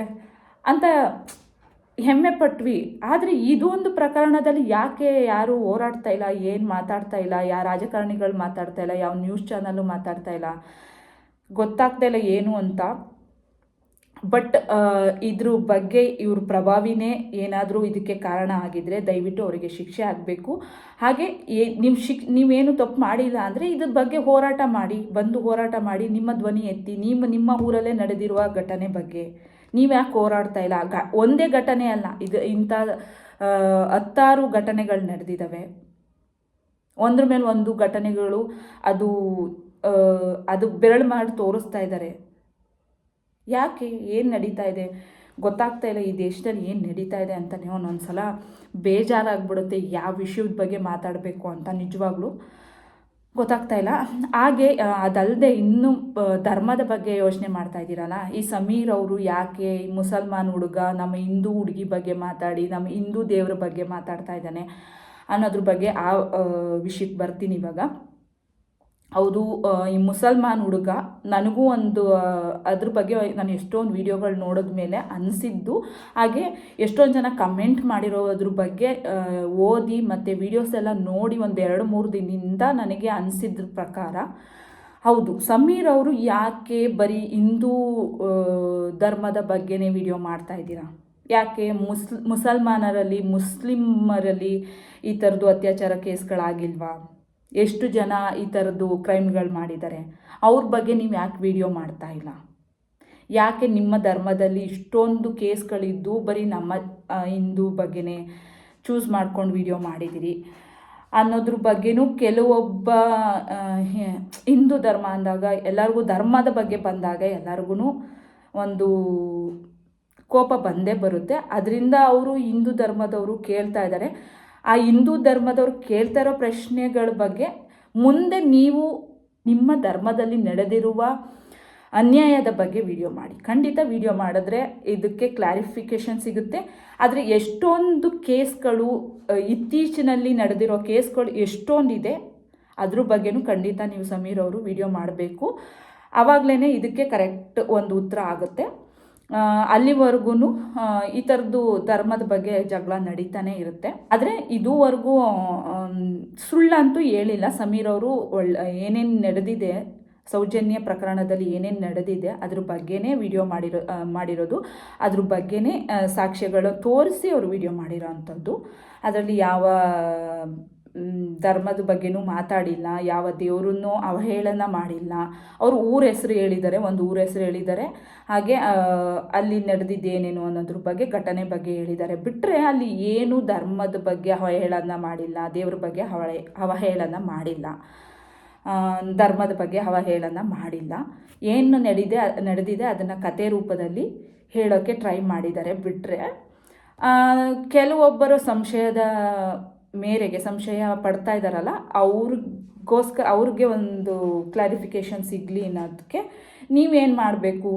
ಅಂತ ಹೆಮ್ಮೆ ಪಟ್ವಿ. ಆದರೆ ಇದು ಒಂದು ಪ್ರಕರಣದಲ್ಲಿ ಯಾಕೆ ಯಾರು ಹೋರಾಡ್ತಾ ಇಲ್ಲ, ಏನು ಮಾತಾಡ್ತಾ ಇಲ್ಲ, ಯಾವ ರಾಜಕಾರಣಿಗಳು ಮಾತಾಡ್ತಾ ಇಲ್ಲ, ಯಾವ ನ್ಯೂಸ್ ಚಾನಲ್ಲು ಮಾತಾಡ್ತಾ ಇಲ್ಲ, ಗೊತ್ತಾಗ್ತಾ ಇಲ್ಲ ಏನು ಅಂತ. ಬಟ್ ಇದ್ರ ಬಗ್ಗೆ ಇವ್ರ ಪ್ರಭಾವಿನೇ ಏನಾದರೂ ಇದಕ್ಕೆ ಕಾರಣ ಆಗಿದ್ದರೆ ದಯವಿಟ್ಟು ಅವರಿಗೆ ಶಿಕ್ಷೆ ಆಗಬೇಕು. ಹಾಗೆ ನೀವೇನು ತಪ್ಪು ಮಾಡಿಲ್ಲ ಅಂದರೆ ಇದ್ರ ಬಗ್ಗೆ ಹೋರಾಟ ಮಾಡಿ, ನಿಮ್ಮ ಧ್ವನಿ ಎತ್ತಿ. ನಿಮ್ಮ ಊರಲ್ಲೇ ನಡೆದಿರುವ ಘಟನೆ ಬಗ್ಗೆ ನೀವು ಯಾಕೆ ಹೋರಾಡ್ತಾ ಇಲ್ಲ? ಒಂದೇ ಘಟನೆ ಅಲ್ಲ, ಇಂಥ 10 ಘಟನೆಗಳು ನಡೆದಿದ್ದಾವೆ. ಒಂದ್ರ ಮೇಲೆ ಒಂದು ಘಟನೆಗಳು ಅದು ಬೆರಳು ಮಾಡಿ ತೋರಿಸ್ತಾ ಇದ್ದಾರೆ. ಯಾಕೆ, ಏನು ನಡೀತಾ ಇದೆ ಗೊತ್ತಾಗ್ತಾ ಇಲ್ಲ. ಈ ದೇಶದಲ್ಲಿ ಏನು ನಡೀತಾ ಇದೆ ಅಂತಲೇ ಒಂದೊಂದು ಸಲ ಬೇಜಾರಾಗ್ಬಿಡುತ್ತೆ. ಯಾವ ವಿಷಯದ ಬಗ್ಗೆ ಮಾತಾಡಬೇಕು ಅಂತ ನಿಜವಾಗ್ಲೂ ಗೊತ್ತಾಗ್ತಾ ಇಲ್ಲ. ಹಾಗೆ ಅದಲ್ಲದೆ ಇನ್ನೂ ಧರ್ಮದ ಬಗ್ಗೆ ಯೋಚನೆ ಮಾಡ್ತಾ ಇದ್ದೀರಲ್ಲ, ಈ ಸಮೀರ್ ಅವರು ಯಾಕೆ ಈ ಮುಸಲ್ಮಾನ್ ಹುಡುಗ ನಮ್ಮ ಹಿಂದೂ ಹುಡುಗಿ ಬಗ್ಗೆ ಮಾತಾಡಿ ನಮ್ಮ ಹಿಂದೂ ದೇವರ ಬಗ್ಗೆ ಮಾತಾಡ್ತಾ ಇದ್ದಾನೆ ಅನ್ನೋದ್ರ ಬಗ್ಗೆ ಆ ವಿಷಯಕ್ಕೆ ಬರ್ತೀನಿ ಇವಾಗ. ಹೌದು, ಈ ಮುಸಲ್ಮಾನ್ ಹುಡುಗ ನನಗೂ ಅದ್ರ ಬಗ್ಗೆ ನಾನು ಎಷ್ಟೊಂದು ವೀಡಿಯೋಗಳು ನೋಡಿದ ಮೇಲೆ ಅನಿಸಿದ್ದು, ಹಾಗೆ ಎಷ್ಟೊಂದು ಜನ ಕಮೆಂಟ್ ಮಾಡಿರೋದ್ರ ಬಗ್ಗೆ ಓದಿ ಮತ್ತು ವೀಡಿಯೋಸ್ ಎಲ್ಲ ನೋಡಿ ಒಂದು 2-3 ದಿನದಿಂದ ನನಗೆ ಅನಿಸಿದ್ರ ಪ್ರಕಾರ, ಹೌದು, ಸಮೀರ್ ಅವರು ಯಾಕೆ ಬರೀ ಹಿಂದೂ ಧರ್ಮದ ಬಗ್ಗೆನೇ ವಿಡಿಯೋ ಮಾಡ್ತಾ ಇದ್ದೀರಾ? ಯಾಕೆ ಮುಸಲ್ಮಾನರಲ್ಲಿ ಮುಸ್ಲಿಮರಲ್ಲಿ ಈ ಥರದ್ದು ಅತ್ಯಾಚಾರ ಕೇಸ್ಗಳಾಗಿಲ್ವಾ? ಎಷ್ಟು ಜನ ಈ ಥರದ್ದು ಕ್ರೈಮ್ಗಳು ಮಾಡಿದ್ದಾರೆ? ಅವ್ರ ಬಗ್ಗೆ ನೀವು ಯಾಕೆ ವಿಡಿಯೋ ಮಾಡ್ತಾ ಇಲ್ಲ? ಯಾಕೆ ನಿಮ್ಮ ಧರ್ಮದಲ್ಲಿ ಇಷ್ಟೊಂದು ಕೇಸ್ಗಳಿದ್ದು ಬರೀ ನಮ್ಮ ಹಿಂದೂ ಬಗ್ಗೆನೇ ಚೂಸ್ ಮಾಡ್ಕೊಂಡು ವಿಡಿಯೋ ಮಾಡಿದ್ದೀರಿ ಅನ್ನೋದ್ರ ಬಗ್ಗೆನೂ ಕೆಲವೊಬ್ಬ ಹಿಂದೂ ಧರ್ಮ ಅಂದಾಗ ಎಲ್ಲರಿಗೂ, ಧರ್ಮದ ಬಗ್ಗೆ ಬಂದಾಗ ಎಲ್ಲರಿಗೂ ಒಂದು ಕೋಪ ಬಂದೇ ಬರುತ್ತೆ. ಅದರಿಂದ ಅವರು ಹಿಂದೂ ಧರ್ಮದವರು ಕೇಳ್ತಾ ಇದ್ದಾರೆ. ಆ ಹಿಂದೂ ಧರ್ಮದವ್ರು ಕೇಳ್ತಾ ಇರೋ ಪ್ರಶ್ನೆಗಳ ಬಗ್ಗೆ ಮುಂದೆ ನೀವು ನಿಮ್ಮ ಧರ್ಮದಲ್ಲಿ ನಡೆದಿರುವ ಅನ್ಯಾಯದ ಬಗ್ಗೆ ವಿಡಿಯೋ ಮಾಡಿ. ಖಂಡಿತ ವಿಡಿಯೋ ಮಾಡಿದ್ರೆ ಇದಕ್ಕೆ ಕ್ಲಾರಿಫಿಕೇಷನ್ ಸಿಗುತ್ತೆ. ಆದರೆ ಎಷ್ಟೊಂದು ಕೇಸ್ಗಳು ಇತ್ತೀಚಿನಲ್ಲಿ ನಡೆದಿರೋ ಕೇಸ್ಗಳು ಎಷ್ಟೊಂದಿದೆ, ಅದ್ರ ಬಗ್ಗೆನೂ ಖಂಡಿತ ನೀವು ಸಮೀರ್ ಅವರು ವಿಡಿಯೋ ಮಾಡಬೇಕು. ಆವಾಗಲೇ ಇದಕ್ಕೆ ಕರೆಕ್ಟ್ ಒಂದು ಉತ್ತರ ಆಗುತ್ತೆ. ಅಲ್ಲಿವರೆಗೂ ಈ ಥರದ್ದು ಧರ್ಮದ ಬಗ್ಗೆ ಜಗಳ ನಡೀತಾನೆ ಇರುತ್ತೆ. ಆದರೆ ಇದುವರೆಗೂ ಸುಳ್ಳಂತೂ ಹೇಳಿಲ್ಲ ಸಮೀರ್ ಅವರು. ಏನೇನು ನಡೆದಿದೆ ಸೌಜನ್ಯ ಪ್ರಕರಣದಲ್ಲಿ ಏನೇನು ನಡೆದಿದೆ ಅದ್ರ ಬಗ್ಗೆನೇ ವಿಡಿಯೋ ಮಾಡಿರೋದು, ಅದ್ರ ಬಗ್ಗೆನೇ ಸಾಕ್ಷ್ಯಗಳು ತೋರಿಸಿ ಅವರು ವಿಡಿಯೋ ಮಾಡಿರೋ ಅಂಥದ್ದು. ಅದರಲ್ಲಿ ಯಾವ ಧರ್ಮದ ಬಗ್ಗೆನೂ ಮಾತಾಡಿಲ್ಲ, ಯಾವ ದೇವರನ್ನು ಅವಹೇಳನ ಮಾಡಿಲ್ಲ. ಅವರು ಊರ ಹೆಸರು ಹೇಳಿದ್ದಾರೆ, ಒಂದು ಊರ ಹೆಸರು ಹೇಳಿದ್ದಾರೆ, ಹಾಗೆ ಅಲ್ಲಿ ನಡೆದಿದ್ದೇನೇನು ಅನ್ನೋದ್ರ ಬಗ್ಗೆ ಘಟನೆ ಬಗ್ಗೆ ಹೇಳಿದ್ದಾರೆ. ಬಿಟ್ಟರೆ ಅಲ್ಲಿ ಏನು ಧರ್ಮದ ಬಗ್ಗೆ ಅವಹೇಳನ ಮಾಡಿಲ್ಲ, ದೇವ್ರ ಬಗ್ಗೆ ಅವಹೇಳನ ಮಾಡಿಲ್ಲ, ಧರ್ಮದ ಬಗ್ಗೆ ಅವಹೇಳನ ಮಾಡಿಲ್ಲ. ಏನು ನಡೆದಿದೆ ಅದನ್ನು ಕತೆ ರೂಪದಲ್ಲಿ ಹೇಳೋಕ್ಕೆ ಟ್ರೈ ಮಾಡಿದ್ದಾರೆ. ಬಿಟ್ಟರೆ ಕೆಲವೊಬ್ಬರು ಸಂಶಯ ಪಡ್ತಾ ಇದ್ದಾರಲ್ಲ, ಅವ್ರಿಗೆ ಒಂದು ಕ್ಲಾರಿಫಿಕೇಷನ್ ಸಿಗಲಿ ಅನ್ನೋದಕ್ಕೆ ನೀವೇನು ಮಾಡಬೇಕು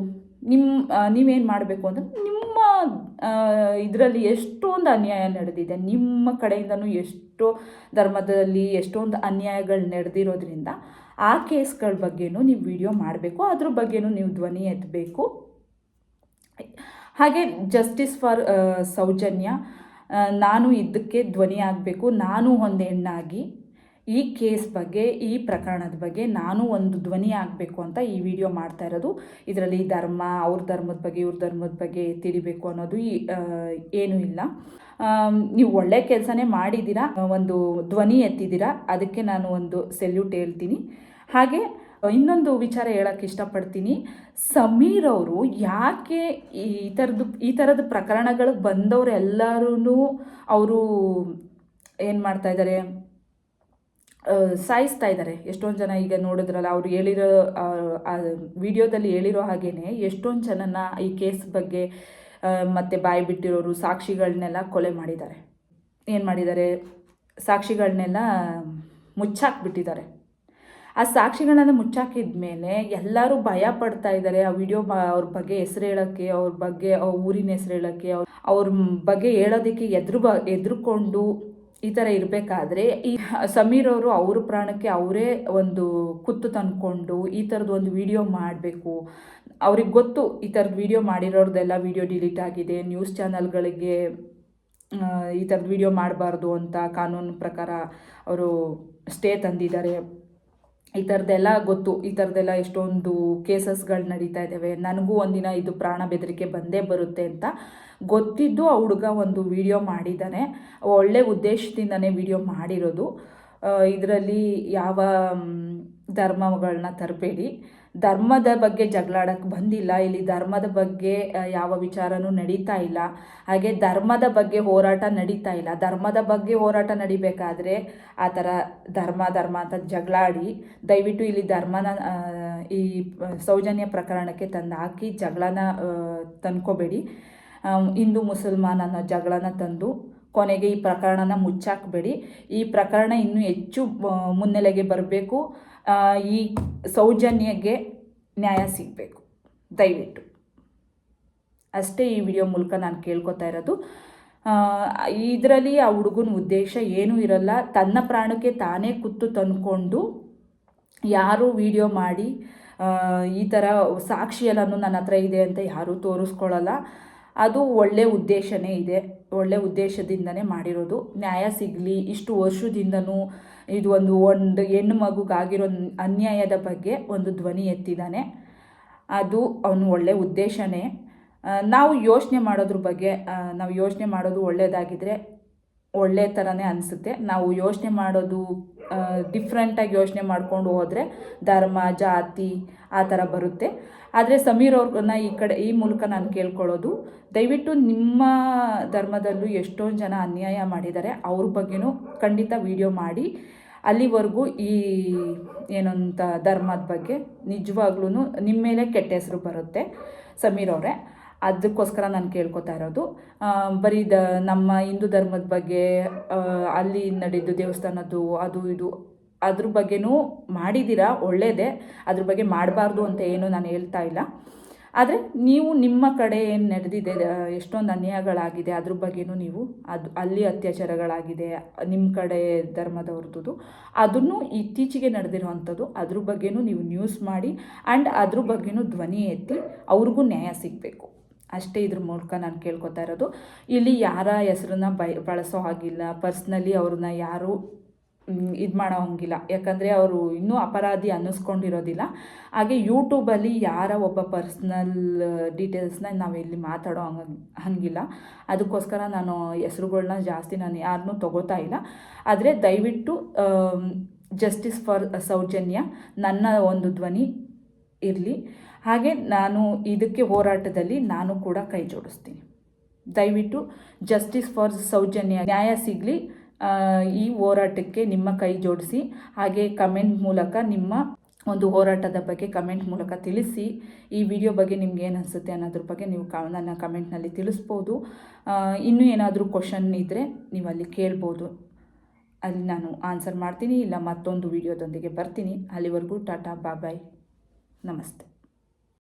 ಅಂದರೆ ನಿಮ್ಮ ಇದರಲ್ಲಿ ಎಷ್ಟೊಂದು ಅನ್ಯಾಯ ನಡೆದಿದೆ, ನಿಮ್ಮ ಕಡೆಯಿಂದನೂ ಎಷ್ಟೋ ಧರ್ಮದಲ್ಲಿ ಎಷ್ಟೊಂದು ಅನ್ಯಾಯಗಳು ನಡೆದಿರೋದ್ರಿಂದ ಆ ಕೇಸ್ಗಳ ಬಗ್ಗೆನೂ ನೀವು ವಿಡಿಯೋ ಮಾಡಬೇಕು, ಅದ್ರ ಬಗ್ಗೆನೂ ನೀವು ಧ್ವನಿ ಎತ್ತಬೇಕು. ಹಾಗೆ ಜಸ್ಟಿಸ್ ಫಾರ್ ಸೌಜನ್ಯ, ನಾನು ಇದಕ್ಕೆ ಧ್ವನಿ ಆಗಬೇಕು, ನಾನು ಒಂದು ಹೆಣ್ಣಾಗಿ ಈ ಕೇಸ್ ಬಗ್ಗೆ, ಈ ಪ್ರಕರಣದ ಬಗ್ಗೆ ನಾನು ಒಂದು ಧ್ವನಿ ಆಗಬೇಕು ಅಂತ ಈ ವಿಡಿಯೋ ಮಾಡ್ತಾ ಇರೋದು. ಇದರಲ್ಲಿ ಅವ್ರ ಧರ್ಮದ ಬಗ್ಗೆ ಇವ್ರ ಧರ್ಮದ ಬಗ್ಗೆ ತಿಳಿಬೇಕು ಅನ್ನೋದು ಏನೂ ಇಲ್ಲ. ನೀವು ಒಳ್ಳೆ ಕೆಲಸನೇ ಮಾಡಿದ್ದೀರಾ, ಒಂದು ಧ್ವನಿ ಎತ್ತಿದ್ದೀರಾ, ಅದಕ್ಕೆ ನಾನು ಒಂದು ಸೆಲ್ಯೂಟ್ ಹೇಳ್ತೀನಿ. ಹಾಗೆ ಇನ್ನೊಂದು ವಿಚಾರ ಹೇಳೋಕ್ಕೆ ಇಷ್ಟಪಡ್ತೀನಿ. ಸಮೀರ್ ಅವರು ಯಾಕೆ ಈ ಥರದ ಪ್ರಕರಣಗಳು ಬಂದವರೆಲ್ಲರೂ ಅವರು ಏನು ಮಾಡ್ತಾ ಇದ್ದಾರೆ, ಸಾಯಿಸ್ತಾ ಇದ್ದಾರೆ. ಎಷ್ಟೊಂದು ಜನ ಈಗ ನೋಡಿದ್ರಲ್ಲ, ಅವ್ರು ಹೇಳಿರೋ ವಿಡಿಯೋದಲ್ಲಿ ಹೇಳಿರೋ ಹಾಗೇ ಎಷ್ಟೊಂದು ಜನನ ಈ ಕೇಸ್ ಬಗ್ಗೆ ಮತ್ತು ಬಾಯಿ ಬಿಟ್ಟಿರೋರು ಸಾಕ್ಷಿಗಳನ್ನೆಲ್ಲ ಕೊಲೆ ಮಾಡಿದ್ದಾರೆ. ಏನು ಮಾಡಿದ್ದಾರೆ, ಸಾಕ್ಷಿಗಳನ್ನೆಲ್ಲ ಮುಚ್ಚಾಕ್ಬಿಟ್ಟಿದ್ದಾರೆ. ಆ ಸಾಕ್ಷಿಗಳನ್ನ ಮುಚ್ಚಾಕಿದ ಮೇಲೆ ಎಲ್ಲರೂ ಭಯ ಪಡ್ತಾ ಇದ್ದಾರೆ. ಆ ವಿಡಿಯೋ ಅವ್ರ ಬಗ್ಗೆ ಹೆಸರು ಹೇಳೋಕ್ಕೆ, ಅವ್ರ ಬಗ್ಗೆ ಊರಿನ ಹೆಸರು ಹೇಳೋಕ್ಕೆ, ಅವ್ರ ಬಗ್ಗೆ ಹೇಳೋದಕ್ಕೆ ಎದುರುಕೊಂಡು ಈ ಥರ ಇರಬೇಕಾದ್ರೆ ಈ ಸಮೀರ್ ಅವರು ಅವ್ರ ಪ್ರಾಣಕ್ಕೆ ಅವರೇ ಒಂದು ಕುತ್ತು ತಂದ್ಕೊಂಡು ಈ ಥರದ್ದು ಒಂದು ವಿಡಿಯೋ ಮಾಡಬೇಕು. ಅವ್ರಿಗೆ ಗೊತ್ತು ಈ ಥರದ್ದು ವಿಡಿಯೋ ಮಾಡಿರೋರ್ದೆಲ್ಲ ವಿಡಿಯೋ ಡಿಲೀಟ್ ಆಗಿದೆ, ನ್ಯೂಸ್ ಚಾನಲ್ಗಳಿಗೆ ಈ ಥರದ್ದು ವಿಡಿಯೋ ಮಾಡಬಾರ್ದು ಅಂತ ಕಾನೂನು ಪ್ರಕಾರ ಅವರು ಸ್ಟೇ ತಂದಿದ್ದಾರೆ. ಈ ಥರದ್ದೆಲ್ಲ ಗೊತ್ತು, ಈ ಥರದ್ದೆಲ್ಲ ಎಷ್ಟೊಂದು ಕೇಸಸ್ಗಳು ನಡೀತಾ ಇದ್ದಾವೆ. ನನಗೂ ಒಂದಿನ ಇದು ಪ್ರಾಣ ಬೆದರಿಕೆ ಬಂದೇ ಬರುತ್ತೆ ಅಂತ ಗೊತ್ತಿದ್ದು ಆ ಹುಡುಗ ಒಂದು ವಿಡಿಯೋ ಮಾಡಿದ್ದಾನೆ. ಒಳ್ಳೆ ಉದ್ದೇಶದಿಂದನೇ ವಿಡಿಯೋ ಮಾಡಿರೋದು. ಇದರಲ್ಲಿ ಯಾವ ಧರ್ಮಗಳನ್ನ ತರಬೇಡಿ, ಧರ್ಮದ ಬಗ್ಗೆ ಜಗಳಾಡಕ್ಕೆ ಬಂದಿಲ್ಲ. ಇಲ್ಲಿ ಧರ್ಮದ ಬಗ್ಗೆ ಯಾವ ವಿಚಾರನೂ ನಡೀತಾ ಇಲ್ಲ. ಹಾಗೆ ಧರ್ಮದ ಬಗ್ಗೆ ಹೋರಾಟ ನಡೀತಾ ಇಲ್ಲ. ಧರ್ಮದ ಬಗ್ಗೆ ಹೋರಾಟ ನಡಿಬೇಕಾದ್ರೆ ಆ ಥರ ಧರ್ಮ ಅಂತ ಜಗಳಾಡಿ ದಯವಿಟ್ಟು ಇಲ್ಲಿ ಧರ್ಮನ ಈ ಸೌಜನ್ಯ ಪ್ರಕರಣಕ್ಕೆ ತಂದು ಹಾಕಿ ಜಗಳನ ತಂದ್ಕೋಬೇಡಿ. ಹಿಂದೂ ಮುಸಲ್ಮಾನ್ ಅನ್ನೋ ಜಗಳನ ತಂದು ಕೊನೆಗೆ ಈ ಪ್ರಕರಣನ ಮುಚ್ಚಾಕಬೇಡಿ. ಈ ಪ್ರಕರಣ ಇನ್ನೂ ಹೆಚ್ಚು ಮುನ್ನೆಲೆಗೆ ಬರಬೇಕು. ಈ ಸೌಜನ್ಯಗೆ ನ್ಯಾಯ ಸಿಗಬೇಕು ದಯವಿಟ್ಟು. ಅಷ್ಟೇ ಈ ವಿಡಿಯೋ ಮೂಲಕ ನಾನು ಕೇಳ್ಕೊತಾ ಇರೋದು. ಇದರಲ್ಲಿ ಆ ಹುಡುಗನ ಉದ್ದೇಶ ಏನೂ ಇರಲ್ಲ. ತನ್ನ ಪ್ರಾಣಕ್ಕೆ ತಾನೇ ಕುತ್ತು ತಂದ್ಕೊಂಡು ಯಾರೂ ವಿಡಿಯೋ ಮಾಡಿ ಈ ಥರ ಸಾಕ್ಷಿಯೆಲ್ಲನೂ ನನ್ನ ಹತ್ರ ಇದೆ ಅಂತ ಯಾರೂ ತೋರಿಸ್ಕೊಳ್ಳಲ್ಲ. ಅದು ಒಳ್ಳೆ ಉದ್ದೇಶನೇ ಇದೆ, ಒಳ್ಳೆ ಉದ್ದೇಶದಿಂದನೇ ಮಾಡಿರೋದು. ನ್ಯಾಯ ಸಿಗಲಿ, ಇಷ್ಟು ವರ್ಷದಿಂದನೂ ಇದು ಒಂದು ಹೆಣ್ಣು ಮಗುಗಾಗಿರೋ ಅನ್ಯಾಯದ ಬಗ್ಗೆ ಒಂದು ಧ್ವನಿ ಎತ್ತಿದ್ದಾನೆ. ಅದು ಅವನು ಒಳ್ಳೆ ಉದ್ದೇಶನೇ. ನಾವು ಯೋಚನೆ ಮಾಡೋದ್ರ ಬಗ್ಗೆ ನಾವು ಯೋಚನೆ ಮಾಡೋದು ಒಳ್ಳೆಯದಾಗಿದ್ದರೆ ಒಳ್ಳೆ ಥರನೇ ಅನಿಸುತ್ತೆ. ನಾವು ಯೋಚನೆ ಮಾಡೋದು ಡಿಫ್ರೆಂಟಾಗಿ ಯೋಚನೆ ಮಾಡ್ಕೊಂಡು ಹೋದರೆ ಧರ್ಮ ಜಾತಿ ಆ ಥರ ಬರುತ್ತೆ. ಆದರೆ ಸಮೀರ್ ಅವ್ರನ್ನ ಈ ಮೂಲಕ ನಾನು ಕೇಳ್ಕೊಳ್ಳೋದು, ದಯವಿಟ್ಟು ನಿಮ್ಮ ಧರ್ಮದಲ್ಲೂ ಎಷ್ಟೊಂದು ಜನ ಅನ್ಯಾಯ ಮಾಡಿದ್ದಾರೆ, ಅವ್ರ ಬಗ್ಗೆನೂ ಖಂಡಿತ ವಿಡಿಯೋ ಮಾಡಿ. ಅಲ್ಲಿವರೆಗೂ ಈ ಏನಂತ ಧರ್ಮದ ಬಗ್ಗೆ ನಿಜವಾಗ್ಲೂ ನಿಮ್ಮ ಮೇಲೆ ಕೆಟ್ಟ ಹೆಸರು ಬರುತ್ತೆ ಸಮೀರ್ ಅವರೇ. ಅದಕ್ಕೋಸ್ಕರ ನಾನು ಕೇಳ್ಕೊತಾ ಇರೋದು. ಬರೀ ನಮ್ಮ ಹಿಂದೂ ಧರ್ಮದ ಬಗ್ಗೆ ಅಲ್ಲಿ ನಡೆದು ದೇವಸ್ಥಾನದ್ದು ಅದು ಇದು ಅದ್ರ ಬಗ್ಗೆನೂ ಮಾಡಿದ್ದೀರಾ, ಒಳ್ಳೆಯದೇ. ಅದ್ರ ಬಗ್ಗೆ ಮಾಡಬಾರ್ದು ಅಂತ ಏನೂ ನಾನು ಹೇಳ್ತಾ ಇಲ್ಲ. ಆದರೆ ನೀವು ನಿಮ್ಮ ಕಡೆ ಏನು ನಡೆದಿದೆ, ಎಷ್ಟೊಂದು ಅನ್ಯಾಯಗಳಾಗಿದೆ, ಅದ್ರ ಬಗ್ಗೆನೂ ನೀವು ಅಲ್ಲಿ ಅತ್ಯಾಚಾರಗಳಾಗಿದೆ ನಿಮ್ಮ ಕಡೆ ಧರ್ಮದವ್ರದ್ದು, ಅದನ್ನು ಇತ್ತೀಚೆಗೆ ನಡೆದಿರೋವಂಥದ್ದು, ಅದ್ರ ಬಗ್ಗೆನೂ ನೀವು ನ್ಯೂಸ್ ಮಾಡಿ ಆ್ಯಂಡ್ ಅದ್ರ ಬಗ್ಗೆನೂ ಧ್ವನಿ ಎತ್ತಿ ಅವ್ರಿಗೂ ನ್ಯಾಯ ಸಿಗಬೇಕು. ಅಷ್ಟೇ ಇದ್ರ ಮೂಲಕ ನಾನು ಕೇಳ್ಕೊತಾ ಇರೋದು. ಇಲ್ಲಿ ಯಾರ ಹೆಸರನ್ನ ಬಳಸೋ ಹಾಗಿಲ್ಲ. ಪರ್ಸ್ನಲಿ ಅವ್ರನ್ನ ಯಾರೂ ಇದು ಮಾಡೋ ಹಂಗಿಲ್ಲ, ಯಾಕಂದರೆ ಅವರು ಇನ್ನೂ ಅಪರಾಧಿ ಅನ್ನಿಸ್ಕೊಂಡಿರೋದಿಲ್ಲ. ಹಾಗೆ ಯೂಟ್ಯೂಬಲ್ಲಿ ಯಾರ ಒಬ್ಬ ಪರ್ಸ್ನಲ್ ಡೀಟೇಲ್ಸ್ನ ನಾವಿಲ್ಲಿ ಮಾತಾಡೋ ಹಂಗಿಲ್ಲ. ಅದಕ್ಕೋಸ್ಕರ ನಾನು ಹೆಸ್ರುಗಳ್ನ ಜಾಸ್ತಿ ನಾನು ಯಾರನ್ನೂ ತೊಗೋತಾ ಇಲ್ಲ. ಆದರೆ ದಯವಿಟ್ಟು ಜಸ್ಟಿಸ್ ಫಾರ್ ಸೌಜನ್ಯ ನನ್ನ ಒಂದು ಧ್ವನಿ ಇರಲಿ. ಹಾಗೆ ನಾನು ಇದಕ್ಕೆ ಹೋರಾಟದಲ್ಲಿ ನಾನು ಕೂಡ ಕೈ ಜೋಡಿಸ್ತೀನಿ. ದಯವಿಟ್ಟು ಜಸ್ಟಿಸ್ ಫಾರ್ ಸೌಜನ್ಯ ನ್ಯಾಯ ಸಿಗಲಿ. ಈ ಹೋರಾಟಕ್ಕೆ ನಿಮ್ಮ ಕೈ ಜೋಡಿಸಿ. ಹಾಗೆ ಕಮೆಂಟ್ ಮೂಲಕ ನಿಮ್ಮ ಒಂದು ಹೋರಾಟದ ಬಗ್ಗೆ ಕಮೆಂಟ್ ಮೂಲಕ ತಿಳಿಸಿ. ಈ ವಿಡಿಯೋ ಬಗ್ಗೆ ನಿಮ್ಗೆ ಏನು ಅನಿಸುತ್ತೆ ಅನ್ನೋದ್ರ ಬಗ್ಗೆ ನೀವು ನನ್ನ ಕಮೆಂಟ್ನಲ್ಲಿ ತಿಳಿಸ್ಬೋದು. ಇನ್ನೂ ಏನಾದರೂ ಕ್ವಶನ್ ಇದ್ದರೆ ನೀವು ಅಲ್ಲಿ ಕೇಳ್ಬೋದು, ಅಲ್ಲಿ ನಾನು ಆನ್ಸರ್ ಮಾಡ್ತೀನಿ. ಇಲ್ಲ ಮತ್ತೊಂದು ವಿಡಿಯೋದೊಂದಿಗೆ ಬರ್ತೀನಿ. ಅಲ್ಲಿವರೆಗೂ ಟಾಟಾ ಬಾಯ್, ನಮಸ್ತೆ.